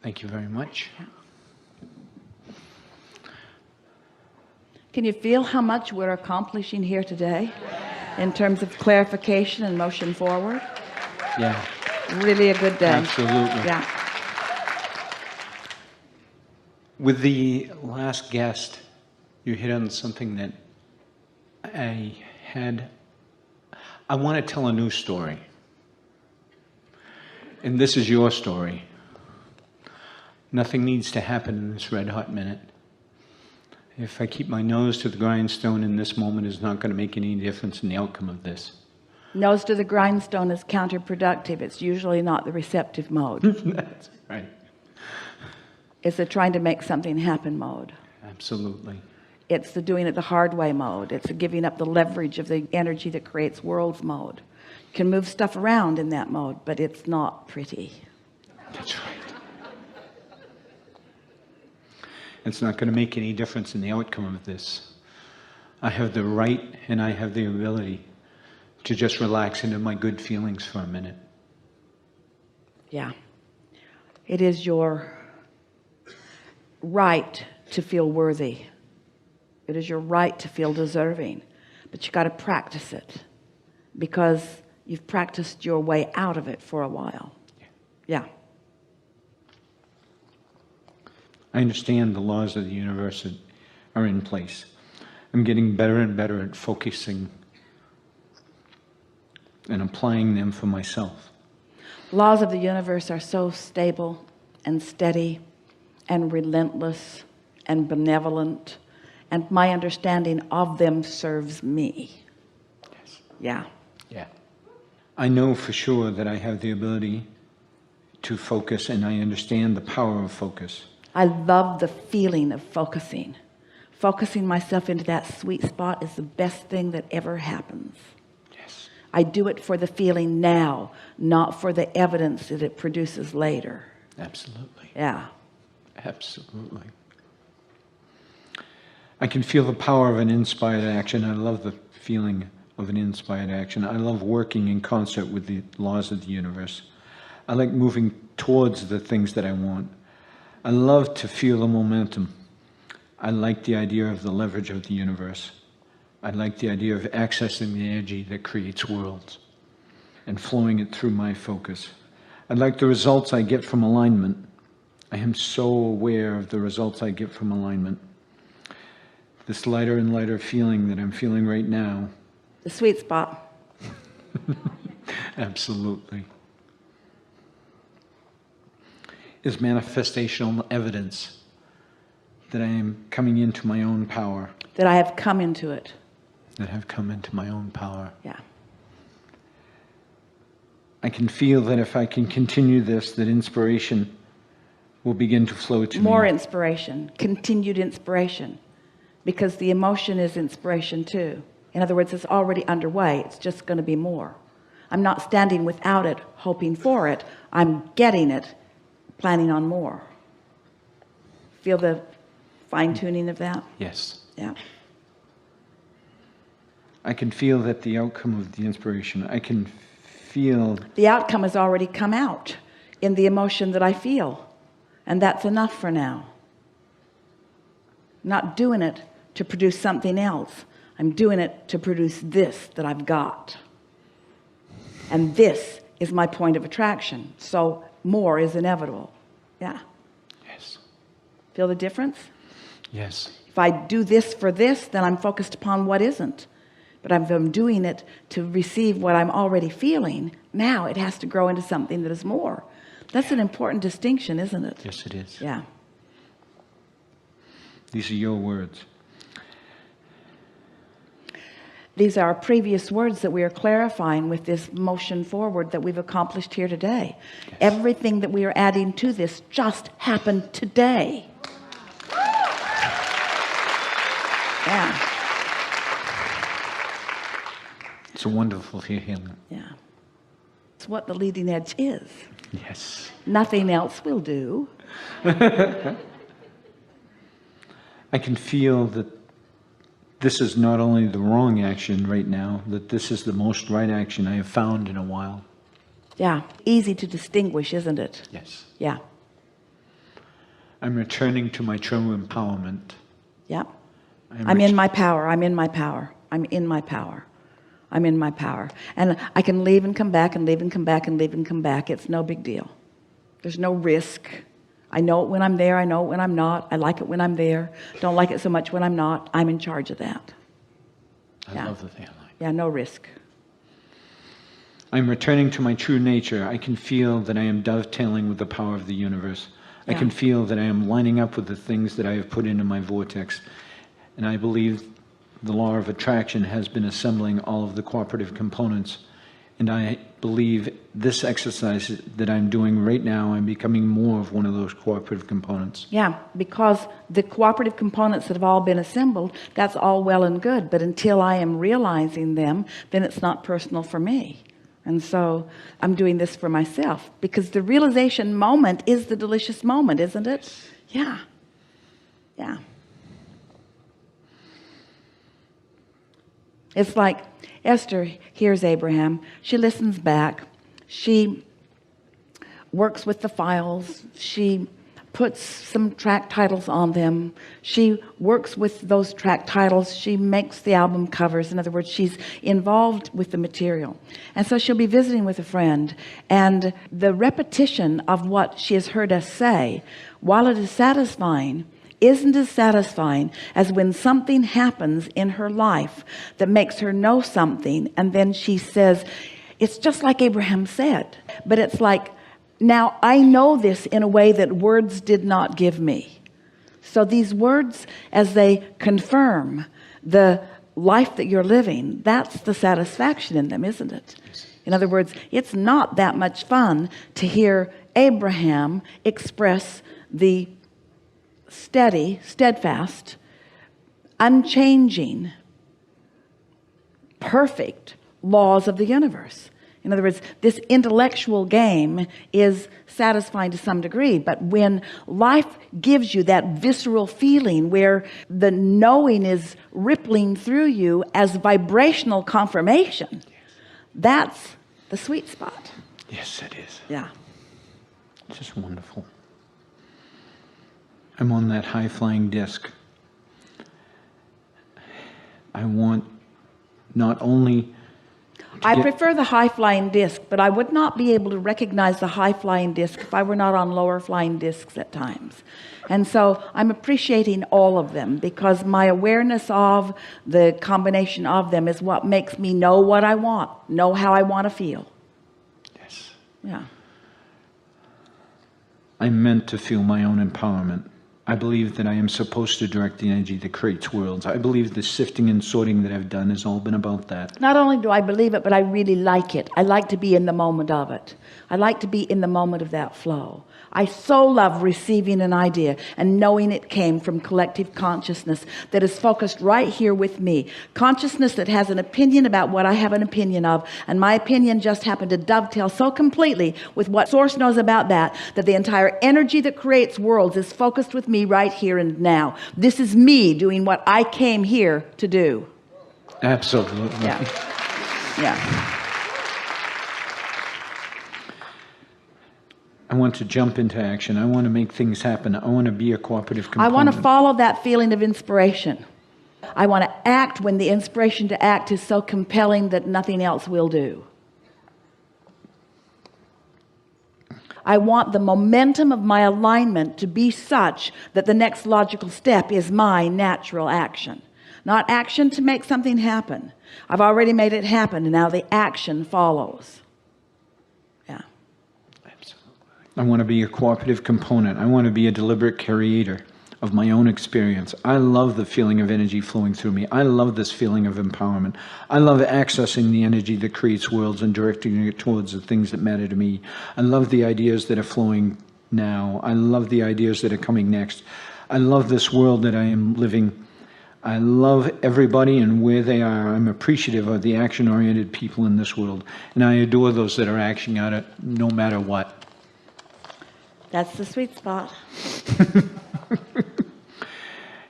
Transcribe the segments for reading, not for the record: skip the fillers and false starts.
Thank you very much. Can you feel how much we're accomplishing here today in terms of clarification and motion forward? Yeah. Really a good day. Absolutely. Yeah. With the last guest, you hit on something that I want to tell a new story. And this is your story. Nothing needs to happen in this red hot minute. If I keep my nose to the grindstone in this moment, it's not going to make any difference in the outcome of this. Nose to the grindstone is counterproductive. It's usually not the receptive mode. That's right. It's the trying to make something happen mode. Absolutely. It's the doing it the hard way mode. It's the giving up the leverage of the energy that creates worlds mode. You can move stuff around in that mode, but it's not pretty. That's right. It's not going to make any difference in the outcome of this. I have the right and I have the ability to just relax into my good feelings for a minute. Yeah. It is your right to feel worthy. It is your right to feel deserving, but you got to practice it because you've practiced your way out of it for a while. Yeah. I understand the laws of the universe are in place. I'm getting better and better at focusing and applying them for myself. Laws of the universe are so stable and steady and relentless and benevolent, and my understanding of them serves me. Yes. Yeah. Yeah. I know for sure that I have the ability to focus, and I understand the power of focus. I love the feeling of focusing. Focusing myself into that sweet spot is the best thing that ever happens. Yes. I do it for the feeling now, not for the evidence that it produces later. Absolutely. Yeah. Absolutely. I can feel the power of an inspired action. I love the feeling of an inspired action. I love working in concert with the laws of the universe. I like moving towards the things that I want. I love to feel the momentum. I like the idea of the leverage of the universe. I like the idea of accessing the energy that creates worlds and flowing it through my focus. I like the results I get from alignment. I am so aware of the results I get from alignment. This lighter and lighter feeling that I'm feeling right now. The sweet spot. Absolutely. Is manifestational evidence that I am coming into my own power. That I have come into it. That I've come into my own power. Yeah. I can feel that if I can continue this, that inspiration will begin to flow to me. More inspiration, continued inspiration, because the emotion is inspiration too. In other words, it's already underway. It's just going to be more. I'm not standing without it, hoping for it. I'm getting it, planning on more. Feel the fine-tuning of that? Yes. Yeah. I can feel that the outcome of the inspiration, I can feel... The outcome has already come out in the emotion that I feel. And that's enough for now. I'm not doing it to produce something else. I'm doing it to produce this that I've got. And this is my point of attraction. So more is inevitable. Yeah. Yes. Feel the difference? Yes. If I do this for this, then I'm focused upon what isn't. But if I'm doing it to receive what I'm already feeling, now it has to grow into something that is more. That's an important distinction, isn't it? Yes, it is. Yeah. These are your words. These are previous words that we are clarifying with this motion forward that we've accomplished here today. Yes. Everything that we are adding to this just happened today. Yeah. It's a wonderful feeling. Yeah. It's what the leading edge is. Yes. Nothing else will do. I can feel that this is not only the wrong action right now, that this is the most right action I have found in a while. Yeah. Easy to distinguish, isn't it? Yes. Yeah. I'm returning to my true empowerment. Yeah. I'm in my power. I'm in my power. I'm in my power. I'm in my power. And I can leave and come back and leave and come back and leave and come back. It's no big deal. There's no risk. I know it when I'm there. I know it when I'm not. I like it when I'm there. Don't like it so much when I'm not. I'm in charge of that. I love the thing I like. Yeah, no risk. I'm returning to my true nature. I can feel that I am dovetailing with the power of the universe. I can feel that I am lining up with the things that I have put into my vortex. And I believe the law of attraction has been assembling all of the cooperative components. And I believe this exercise that I'm doing right now, I'm becoming more of one of those cooperative components. Yeah, because the cooperative components that have all been assembled, that's all well and good. But until I am realizing them, then it's not personal for me. And so I'm doing this for myself, because the realization moment is the delicious moment, isn't it? Yeah. Yeah. It's like Esther hears Abraham. She listens back. She works with the files. She puts some track titles on them. She works with those track titles. She makes the album covers. In other words, she's involved with the material. And so she'll be visiting with a friend, and the repetition of what she has heard us say, while it is satisfying, isn't as satisfying as when something happens in her life that makes her know something, and then she says, it's just like Abraham said, but it's like, now I know this in a way that words did not give me. So these words, as they confirm the life that you're living, that's the satisfaction in them, isn't it? In other words, it's not that much fun to hear Abraham express the steady, steadfast, unchanging, perfect laws of the universe. In other words, this intellectual game is satisfying to some degree, but when life gives you that visceral feeling where the knowing is rippling through you as vibrational confirmation, that's the sweet spot. Yes, it is. Yeah. It's just wonderful. I'm on that high-flying disc. I want not only... I prefer the high-flying disc, but I would not be able to recognize the high-flying disc if I were not on lower-flying discs at times. And so I'm appreciating all of them, because my awareness of the combination of them is what makes me know what I want, know how I want to feel. Yes. Yeah. I'm meant to feel my own empowerment. I believe that I am supposed to direct the energy that creates worlds. I believe the sifting and sorting that I've done has all been about that. Not only do I believe it, but I really like it. I like to be in the moment of it. I like to be in the moment of that flow. I so love receiving an idea and knowing it came from collective consciousness that is focused right here with me. Consciousness that has an opinion about what I have an opinion of, and my opinion just happened to dovetail so completely with what Source knows about that the entire energy that creates worlds is focused with me right here and now. This is me doing what I came here to do. Absolutely. Yeah. Yeah. I want to jump into action. I want to make things happen. I want to be a cooperative component. I want to follow that feeling of inspiration. I want to act when the inspiration to act is so compelling that nothing else will do. I want the momentum of my alignment to be such that the next logical step is my natural action. Not action to make something happen. I've already made it happen, and now the action follows. Yeah. I want to be a cooperative component. I want to be a deliberate creator of my own experience. I love the feeling of energy flowing through me. I love this feeling of empowerment. I love accessing the energy that creates worlds and directing it towards the things that matter to me. I love the ideas that are flowing now. I love the ideas that are coming next. I love this world that I am living. I love everybody and where they are. I'm appreciative of the action-oriented people in this world. And I adore those that are acting on it no matter what. That's the sweet spot.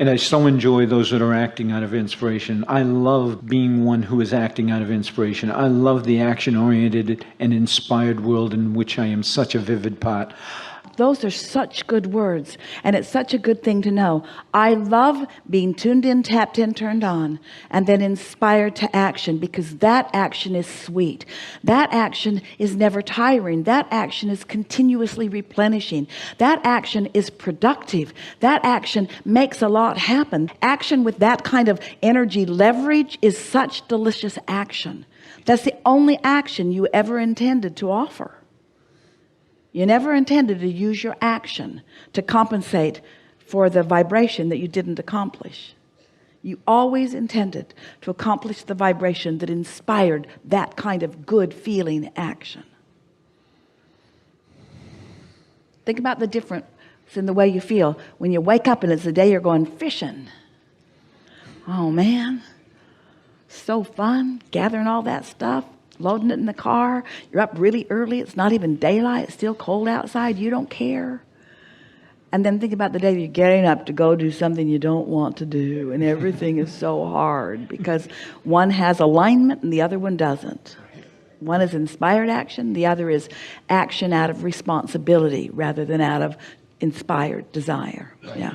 And I so enjoy those that are acting out of inspiration. I love being one who is acting out of inspiration. I love the action-oriented and inspired world in which I am such a vivid part. Those are such good words, and it's such a good thing to know. I love being tuned in, tapped in, turned on, and then inspired to action, because that action is sweet. That action is never tiring. That action is continuously replenishing. That action is productive. That action makes a lot happen. Action with that kind of energy leverage is such delicious action. That's the only action you ever intended to offer. You never intended to use your action to compensate for the vibration that you didn't accomplish. You always intended to accomplish the vibration that inspired that kind of good feeling action. Think about the difference in the way you feel when you wake up and it's the day you're going fishing. Oh man, so fun, gathering all that stuff, loading it in the car. You're up really early. It's not even daylight. It's still cold outside. You don't care. And then think about the day you're getting up to go do something you don't want to do, and everything is so hard because one has alignment and the other one doesn't. One is inspired action. The other is action out of responsibility rather than out of inspired desire. Right. Yeah.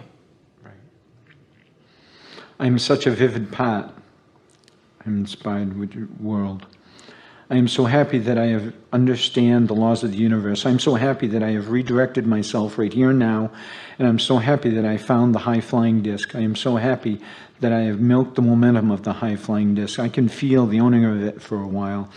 Right. I'm such a vivid part. I'm inspired with your world. I am so happy that I have understand the laws of the universe. I'm so happy that I have redirected myself right here and now, and I'm so happy that I found the high-flying disc. I am so happy that I have milked the momentum of the high-flying disc. I can feel the owning of it for a while.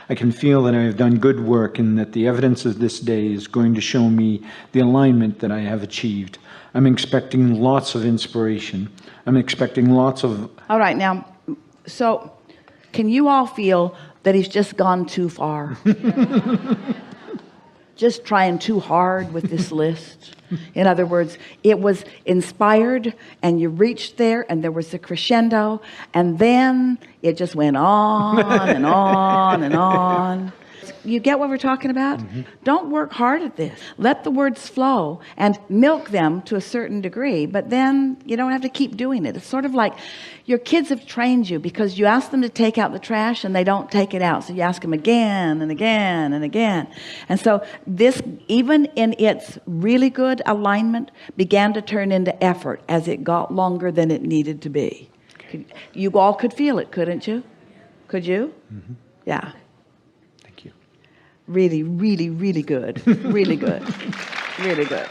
I can feel that I have done good work and that the evidence of this day is going to show me the alignment that I have achieved. I'm expecting lots of inspiration. I'm expecting lots of... All right, now, so can you all feel that he's just gone too far? Just trying too hard with this list. In other words, it was inspired and you reached there and there was a crescendo, and then it just went on and on and on. You get what we're talking about? Mm-hmm. Don't work hard at this. Let the words flow and milk them to a certain degree, but then you don't have to keep doing it. It's sort of like your kids have trained you because you ask them to take out the trash and they don't take it out. So you ask them again and again and again. And so this, even in its really good alignment, began to turn into effort as it got longer than it needed to be. You all could feel it, couldn't you? Could you? Mm-hmm. Yeah. Really, really, really good. Really good. Really good.